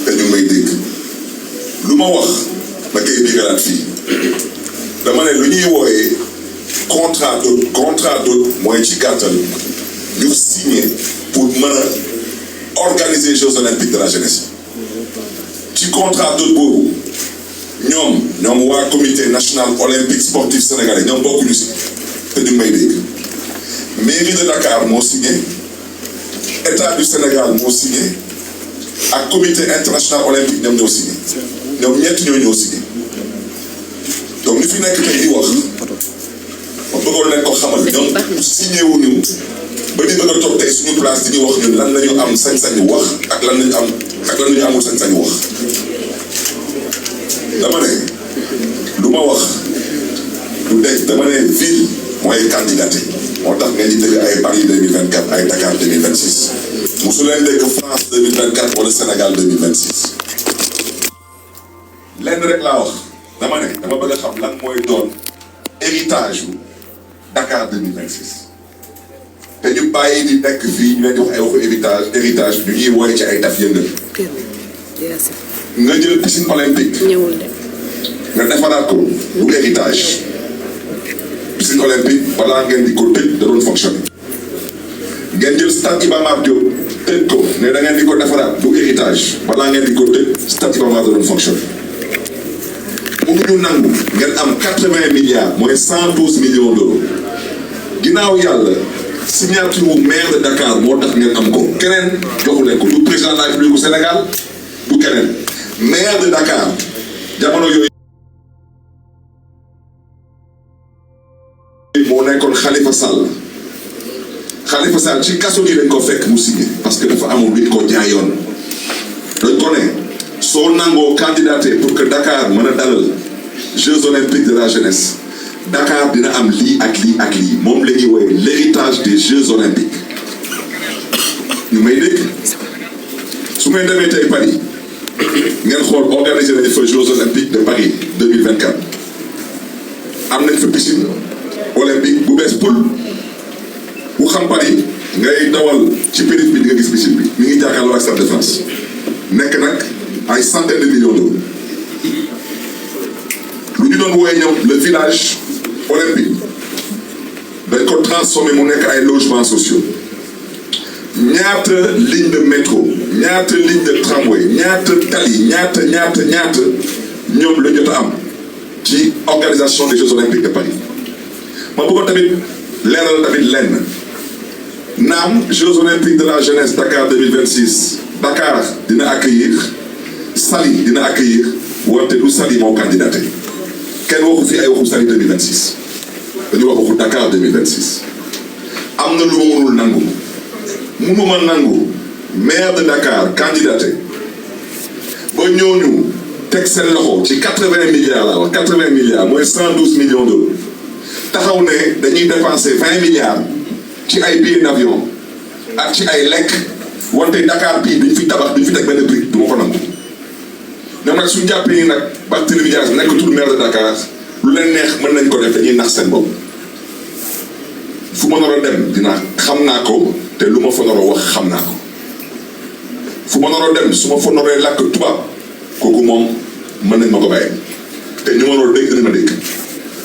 te ñu may dégg lu ma wax ma koy digalaat fii dama ne lu ñuy wooyee contrat d'autre mooy ci gàttal ñu signé pour mën a organiser Jeux olympiques de la jeunesse ci contrat d'autre boobu ñoom waa comité national olympique sportif sénégalais ñoom bokkuñu si te ñu may dégg mairie de Dakar moo signé état du Sénégal moo signé ak comité international olympique ñoom ñoo signé ñoom ñoo signé donc ñu fi nekk tey di wax ma bëggoon leen ko xamal ñoom signé wuñu ba di bëgg a toog tey suñu place di ñu wax ñun lan la ñu am sañ-sañu wax ak lan la ñu amul sañ-sañu wax dama ne lu ma wax du dégg dama ne ville mooy candidaté moo tax ngeen di dégg ay Paris 2024 ay Dakar 2026 mosu leen dégg France 2024 wala Sénégal 2026 lenn rek laa wax dama bëgg a xam lan mooy doon héritage yu Dakar 2026 te ñu bàyyi di nekk fii ñu leen di wax ay waxu héritage ñu ñuy woy ci ay daf yëngal nga jël piscine olympique nga defaraat ko bu héritage piscine olympique balaa ngeen di ko tëj da doon fonctionner ngeen jël stade Iba Mar Diop tëj ko ne da ngeen di ko defaraat bu héritage balaa ngeen di ko tëj stade Iba Mar da doon fonctionner mënuñu nangu ngeen am 80 milliards mooy 112 millions d'euros ginnaaw yàlla signature wu maire de Dakar moo tax ngeen am ko keneen joxu leen ko du président de la République du Sénégal du keneen maire de Dakar jamono yooyu moo nekkoon Khalifa Sall ci kaso gi dañ ko fekk mu signé parce que dafa amul luñ ko jaayoon dañ ko ne soo nangoo candidaté pour que Dakar mën a dalal Jeux olympiques de la jeunesse Dakar dina am lii ak lii moom la ñuy woowee l'héritage des Jeux olympiques ñu may dégg su may demee tey Paris ngeen xool organiser nañu fa Jeux olympiques de Paris 2024 am nañ fa piscine olympique bu bees poul bu xam Paris ngay dawal ci périph bi di nga gis piscine bi mi ngi jàkkaarloo ak Stade de France nekk nag ay centaines de millions d'euros lu ñu doon wooyee ñoom le village olympique dañ ko transformé mu nekk ay logements sociaux ñaata ligne de métro ñaata ligne de tramway ñaata tali ñaata ñoom la jot a am ci organisation des Jeux olympiques de Paris ma bëggoon tamit leeral tamit lenn naam Jeux olympiques de la jeunesse Dakar 2026 Dakar dina accueillir Saly dina accueillir wante du Saly moo candidaté kenn waxu fi ay waxu Saly 2026 dañu wax waxu Dakar 2026 am na lu ma mënul nangu mënuma nangu maire de Dakar candidaté ba ñooñu teg seen loxo ci 80 milliards la wax 80 milliards mooy 112 millions d'euros taxaw ne dañuy dépenser 20 milliards ci ay billets d'avion ak ci ay lekk wante Dakar bii duñ fi tabax duñ fi teg benn brique du ma ko nangu ñoom nag suñu jàppee ni nag Barthélémy Dias nekkatul maire de Dakar lu leen neex mën nañ ko def dañuy nax seen bopp fu ma nar a dem dinaa xam naa ko te lu ma fa nar a wax xam naa ko fu ma nar a dem su ma fa naree làkk tubaab kooku moom mën nañ ma ko bàyyi te ñu ma nar a dégg dinañ ma dégg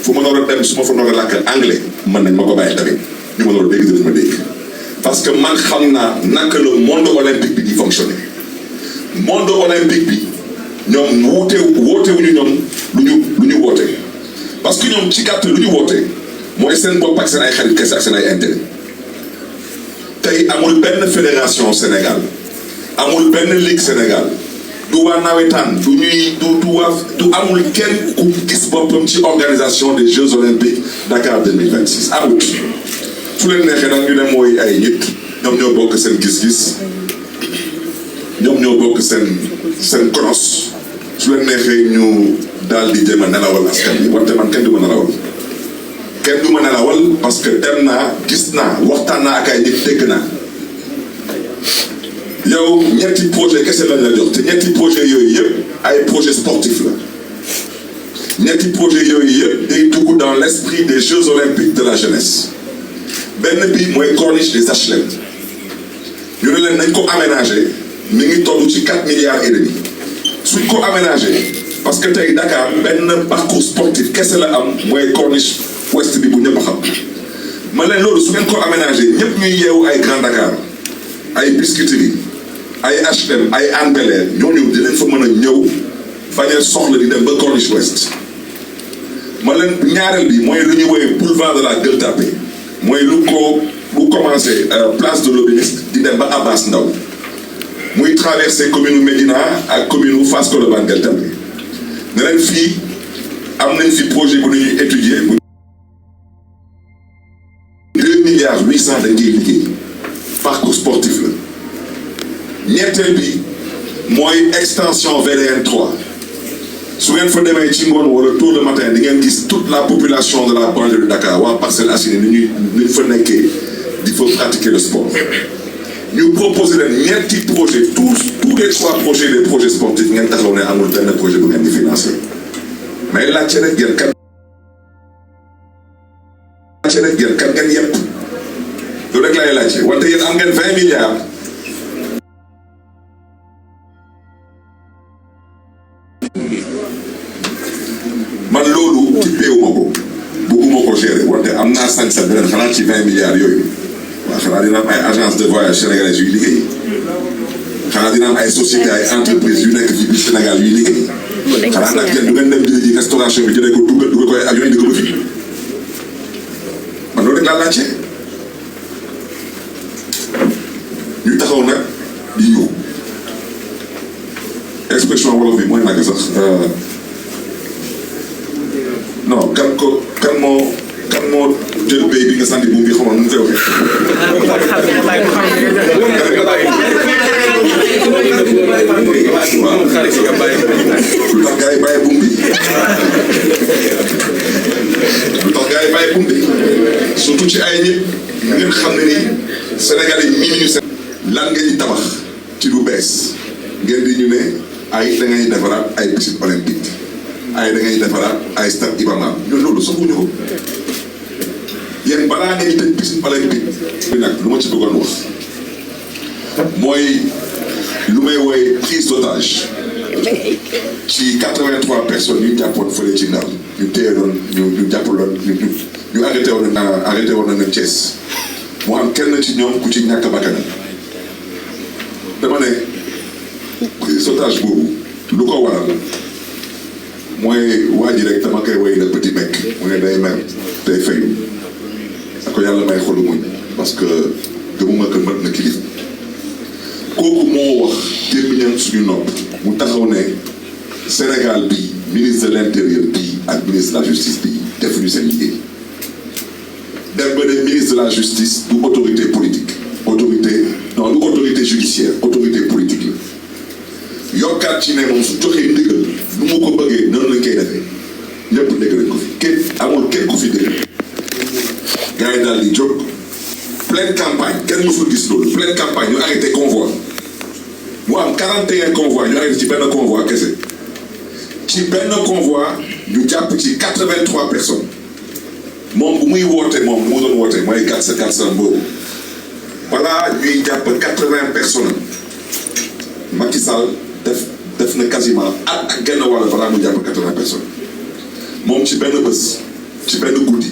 fu ma nar a dem su ma fa nar a làkk anglais mën nañ ma ko bàyyi tamit ñu ma nar a dégg dinañ ma dégg parce que man xam naa naka le monde olympique bi di fonctionner monde olympique bi ñoom wootewuñu ñoom lu ñu woote parce que ñoom ci gàtt lu ñu woote mooy seen bopp ak seen ay xarit kese ak seen ay intérêt tey amul benn fédération Sénégal amul benn ligue Sénégal du waa nawetaan du amul kenn ku gis boppam ci organisation des Jeux olympiques Dakar 2026 amul su leen neexee nag ñu ne mooy ay nit ñoom ñoo bokk seen gis-gis ñoom ñoo bokk seen konos su leen neexee ñu daal di jéem a nelawal askan bi wante man kenn du ma nelawal parce que dem naa gis naa waxtaan naa ak ay nit dégg naa yow ñetti projet kese lañ la jox te ñetti projet yooyu yëpp ay projet sportif la ñetti projet yooyu yëpp day dugg dans l'esprit des Jeux olympiques de la jeunesse benn bi mooy corniche des HLM ñu ne leen nañ ko aménager mi ngi toll ci 4 milliards et demi suñ ko aménagé parce que tey Dakar benn parcours sportif kese la am mooy corniche ouest bi bu ñëpp xam ma leen loolu su ngeen ko aménagé ñëpp ñuy yeewu ay Grand Dakar ay Biscuiterie ay HLM ay Hann Bel-Air ñooñu dinañ fa mën a ñëw bañ a soxla di dem ba corniche ouest ma leen ñaareel bi mooy lu ñuy woowee boulevard de la Gueule Tapée mooy lu commencé place de l'Obélisque di dem ba Abass Ndao muy traversé commune Médina ak commune Fass Colobane Gueule Tapée ne leen fii am nañ fi projet bu ñuy étudier bu 2 milliards 800 dañ koy liggéey parcours sportif la ñetteel bi mooy extension VDN 3 su ngeen fa demee ci ngoon wala tôt le matin di ngeen gis toute la population de la banlieue de Dakar waa Parcelles Assainies ni ñu fa nekkee di fa pratiquer le sport ñu proposer leen ñetti projet tous les 3 projets des projets sportifs ngeen taxaw ne amul benn projet bu ngeen di financer mais laajte rek ngeen kan ngeen yëpp loolu rek laay laajte wante yéen am ngeen 20 milliards man loolu tippeewuma ko bëgguma ko gérer wante am naa sañ-sañ beneen xanaa ci 20 milliards yooyu waaw xanaa dina am ay agence de voyage sénégalaises yuy liggéey xanaa dina am ay sociétés ay entreprises yu nekk fii biir Sénégal yuy liggéey xanaa nag yéen du ngeen dem jëlee ji restauration bi jëlee ko dugal ko ay avion indi ko ba fii man loolu rek laa laajte ñu taxaw nag di ñëw expression wolof bi mooy nag sax non kan moo jël béy bi nga sànni buum bi xamoon nu mu koy waxee. waaw lu tax gars yi bàyyi buum bi surtout ci ay nit ngeen xam ne ni Sénégalais yi miin ñu lan ngeen di tabax ci lu bees ngeen di ñu ne ay da ngay defaraat ay piscine olympique ay da ngay defaraat ay stade Iba Mar ñun loolu soxuñu ko yéen balaa ngay tëj piscine olympique bi nag lu ma ci bëggoon wax mooy lu may woy prise d'otage ci 83 personnes ñu jàppoon fële ci Ndar ñu téye doon ñu jàppaloon ñu arrêté woon na Thiès mu am kenn ci ñoom ku ci ñàkk bakkanam dama ne prise d'otage boobu lu ko waral mooy waa ji rek dama koy woy le petit mec mu ne day mer day fayu ko yàlla may xolu muñ parce que gëmuma que mën na kilifa kooku moo wax gémmiñam suñu nopp mu taxaw ne Sénégal bi ministre de l'intérieur bi ak ministre de la justice bi defuñu seen liggéey dem ba ne ministre de la justice du autorité politique du autorité judiciaire autorité politique la yokkaat ci ne moom su joxee ndigal nu mu ko bëggee noonu lañ koy defee ñëpp dégg nañ ko fi kenn ku fi dégg gars yi daal di jóg pleine campagne kenn mësul gis loolu pleine campagne ñu arrêté convoi mu am 41 convoi ñu arrêté ci benn convoi kese ci benn convoi ñu jàpp ci 83 personnes moom bu muy woote moom mu doon woote mooy 400 boobu balaa ñuy jàpp 80 personnes Macky Sall def na quasiment at ak genn wàll balaa mu jàpp 80 personnes moom ci benn bés ci benn guddi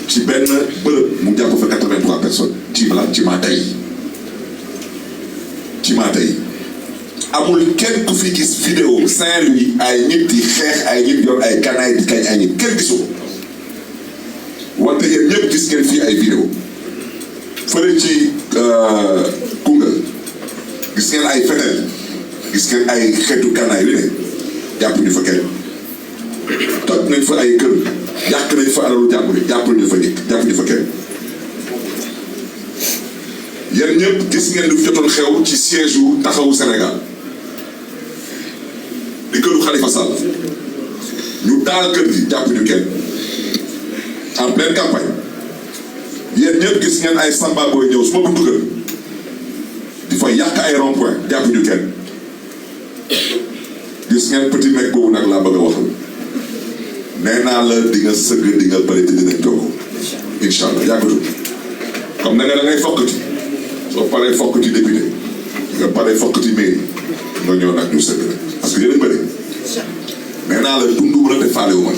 ci benn bërëb mu jàpp fa 83 personnes ci maa tey amul kenn ku fi gis vidéo Saint-Louis ay nit di xeex ay nit yor ay gànnaay di kañ ay nit kenn gisu ko wante yéen ñëpp gis ngeen fii ay vidéo fële ci Koungheul gis ngeen ay fetel gis ngeen ay xeetu gànnaay yu ne jàpp ñu fa kenn toj nañ fa ay kër yàq nañ fa alalu jàpp ñu fa kenn yéen ñëpp gis ngeen lu fi jotoon xew ci siège wu taxawu Sénégal di këru Khalifa Sall ñu daal kër gi jàpp ñu kenn en pleine campagne yéen ñëpp gis ngeen ay samba booy ñëw su ma buntu kër di fa yàq ay rond point jàpp ñu kenn gis ngeen petit mec boobu nag laa bëgg a waxal nee naa la di nga sëgg di nga bëri te dinañ jokkoo incha allah yàggatul comme da ngay fokkati soo paree fokkati député nga pare fokkati mairie nga ñëw nag ñu sëgg parce que yéen a bëri nee naa la dundu ma la te faale wu ma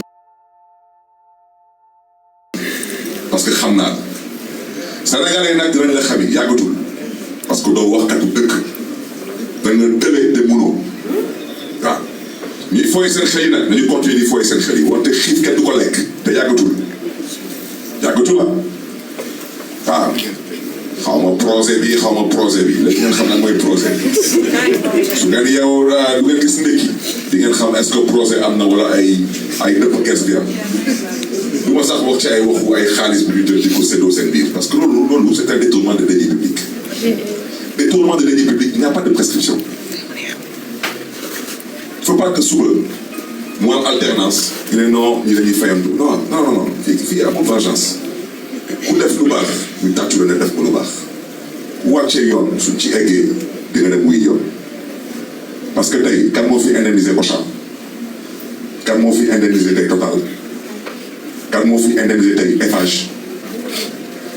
parce que xam naa Sénégalais nag dinañ la xam yàggatul parce que doo waxkatu dëkk da nga tëlee te mënoo waaw ñuy fooy seen xel yi nag nañu continuer di fooy seen xel yi wante xiif kenn du ko lekk te yàggatul la waaw xaw ma projet bi léegi ngeen xam nag mooy projet su ngeen yow du ngeen gis ndekki di ngeen xam est-ce que projet am na wala ay dëpp kees bi am du ma sax wax ci ay waxu ay xaalis bi ñu jël di ko séddoo seen biir parce que loolu c'est un détournement de deniers publics. Détournement de deniers publics, il n'y a pas de prescription. Il ne faut pas que suba mu am alternance ñu ne non ñu dañuy fayandu non fii amul vengeance ku def lu baax ñu tàccu la ne def ko lu baax wàccee yoon suñ ci eggee di nga dem wuy yoon parce que tey kan moo fi indemniser Auchan kan moo fi indemniser tey Total kan moo fi indemniser tey Eiffage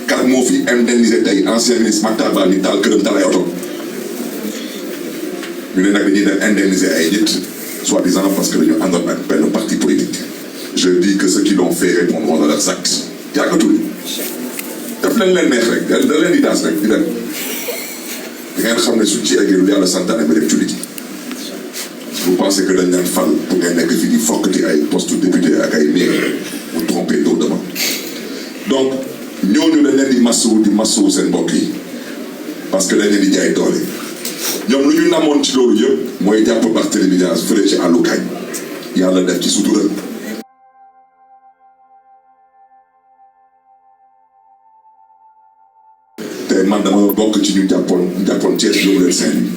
kan moo fi indemniser tey ancien ministre Mactar Ba ni taal këram taal ay oto ñu ne nag dañuy dem indemniser ay nit soi-disant parce que dañu àndoon ak benn parti politique. Je dis que ceux qui l'ont fait répondront de leurs actes. yàggatul def leen neex rek da leen di daas rek di dem da ngeen xam ne suñ ci eggee lu yàlla santaane ba def julli ji vous pensez que dañ leen fal pour ngeen nekk fii di fokkati ay poste député ak ay maire vous trompez lourdement donc ñooñu dañ leen di massuwu seen mbokk yi parce que dañ leen di jaay doole ñoom lu ñu namoon ci loolu yëpp mooy jàpp Barthélémy Dias fële ci àllukaay yàlla def ci sutura te man dama bokk ci ñu jàppoon Thiès yóbbu leen Saint-Louis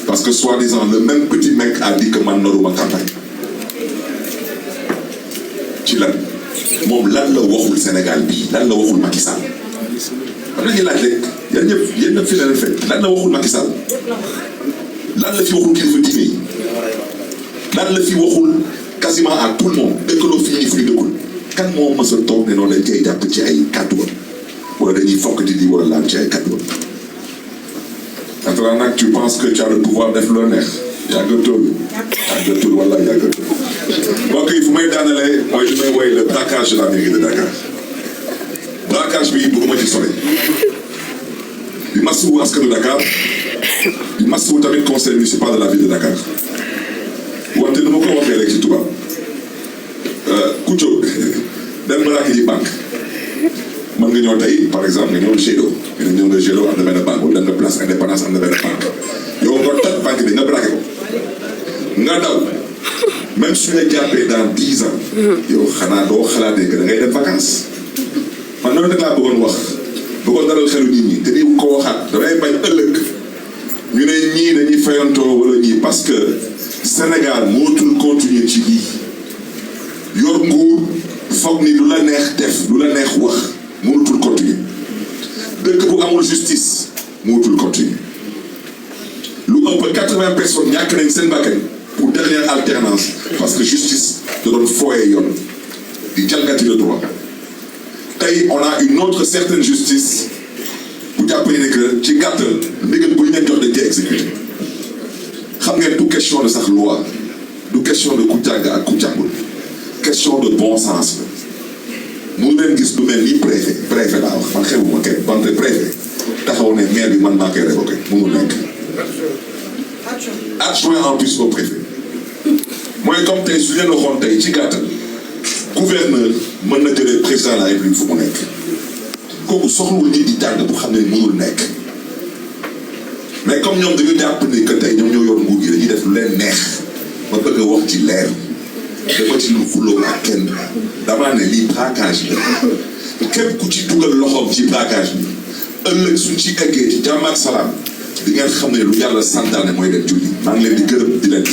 parce que soi-disant le même petit mec a dit que man naruma campagne ci lan moom lan la waxul Sénégal bii lan la waxul Macky Sall am na ñuy laaj rek yéen ñëpp fi leen fekk lan la waxul Macky Sall lan la fi waxul kilifa diine yi lan la fi waxul quasiment à tout le monde dëkkaloo fi ñuy fu ñu dëkkul kan moo mës a toog ne noonu dañ koy jàpp ci ay kàddu wala dañuy fokk di wala laal ci ay kàddu maintenant nag tu penses que tu as le pouvoir def lu la neex yàggatul wala yàggatul mbokk yi fu may daanalee mooy li may woy le braquage de la mairie de Dakar braquage bi bëgguma ci sore di masawu askanu Dakar di masawu tamit conseil municipal de la ville de Dakar wante nu ma ko waxee rek ci tubaab ku jóg dem braquer ji banque mën nga ñëw tey par exemple nga ñëw Gédo ñëw nga Gédo am na benn banque wala dem nga place indépendance am na benn banque yow nga toj banque bi nga braqué ko nga daw même su ñu jàppee dans 10 ans yow xanaa doo xalaatee que da ngay dem vacances man noonu rek laa bëggoon wax bëggoon dalal xelu nit ñi te di ko waxaat damay bañ ëllëg ñu ne ñii dañuy fayantoo wala ñii parce que Sénégal mootul continuer ci lii yor nguur foog ni lu la neex def lu la neex wax mënutul continuer dëkk bu amul justice mënutul continuer lu ëpp 80 personnes ñàkk nañ seen bakkan pour dernière alternance parce que justice da doon fooyee yoon di jalgati le droit tey on a une autre certaine justice bu jàppee ne que ci gàttal ndigal bu ñu leen jox dañ koy exécuter xam ngeen du question de sax loi du question de ku jàng ak ku jàngul question de bon sens la mu leen gis lu mel ni préfet laa wax man xewuma kenn bante préfet taxaw ne maire bi man maa koy révoqué mënul nekk adjoint en plus au préfet mooy comme tey su leen waxoon tey ci gàttal gouverneur mën na jëlee président de la République fu mu nekk kooku soxlawul nit di jàng bu xam ne mënul nekk mais comme ñoom dañu jàpp ni que tey ñoom ñoo yor nguur gi dañuy def lu leen neex ma bëgg a wax ci leer dafa ci lu xuloo ak kenn damaa ne lii braquage la képp ku ci dugal loxoom ci braquage bi ëllëg suñ ci eggee ci jàmm ak salaam di ngeen xam ne lu yàlla santaane mooy dem julli maa ngi leen di gërëm di leen